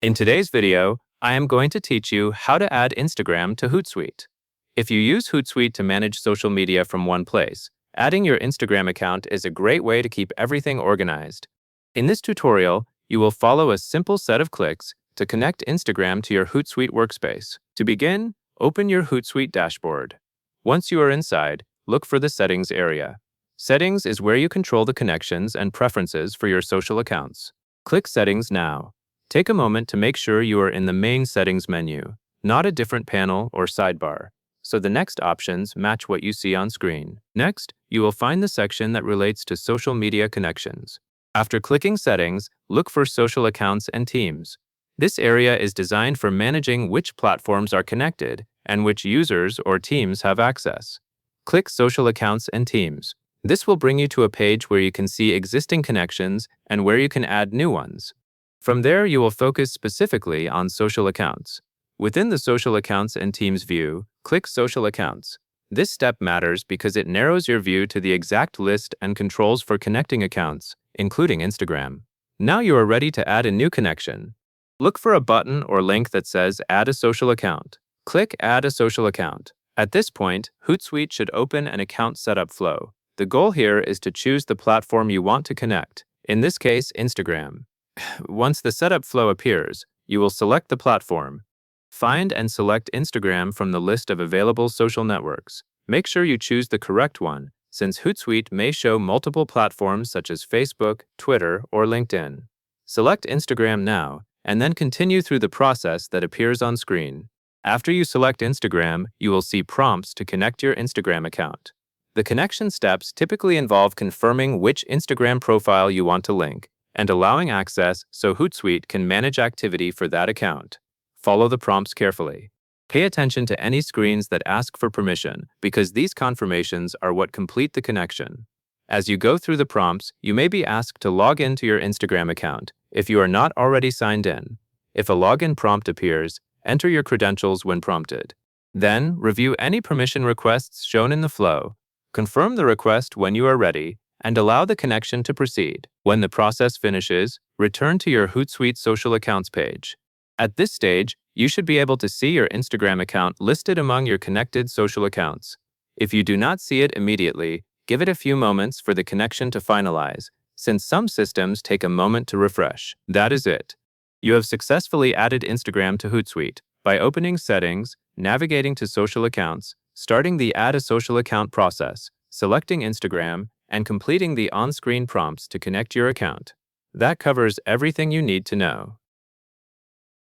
In today's video, I am going to teach you how to add Instagram to Hootsuite. If you use Hootsuite to manage social media from one place, adding your Instagram account is a great way to keep everything organized. In this tutorial, you will follow a simple set of clicks to connect Instagram to your Hootsuite workspace. To begin, open your Hootsuite dashboard. Once you are inside, look for the Settings area. Settings is where you control the connections and preferences for your social accounts. Click Settings now. Take a moment to make sure you are in the main settings menu, not a different panel or sidebar, so the next options match what you see on screen. Next, you will find the section that relates to social media connections. After clicking Settings, look for Social Accounts and Teams. This area is designed for managing which platforms are connected and which users or teams have access. Click Social Accounts and Teams. This will bring you to a page where you can see existing connections and where you can add new ones. From there, you will focus specifically on social accounts. Within the Social Accounts and Teams view, click Social Accounts. This step matters because it narrows your view to the exact list and controls for connecting accounts, including Instagram. Now you are ready to add a new connection. Look for a button or link that says Add a Social Account. Click Add a Social Account. At this point, Hootsuite should open an account setup flow. The goal here is to choose the platform you want to connect, in this case, Instagram. Once the setup flow appears, you will select the platform. Find and select Instagram from the list of available social networks. Make sure you choose the correct one, since Hootsuite may show multiple platforms such as Facebook, Twitter, or LinkedIn. Select Instagram now, and then continue through the process that appears on screen. After you select Instagram, you will see prompts to connect your Instagram account. The connection steps typically involve confirming which Instagram profile you want to link, and allowing access so Hootsuite can manage activity for that account. Follow the prompts carefully. Pay attention to any screens that ask for permission, because these confirmations are what complete the connection. As you go through the prompts, you may be asked to log into your Instagram account if you are not already signed in. If a login prompt appears, enter your credentials when prompted. Then, review any permission requests shown in the flow. Confirm the request when you are ready, and allow the connection to proceed. When the process finishes, return to your Hootsuite Social Accounts page. At this stage, you should be able to see your Instagram account listed among your connected social accounts. If you do not see it immediately, give it a few moments for the connection to finalize, since some systems take a moment to refresh. That is it. You have successfully added Instagram to Hootsuite by opening Settings, navigating to Social Accounts, starting the Add a Social Account process, selecting Instagram, and completing the on-screen prompts to connect your account. That covers everything you need to know.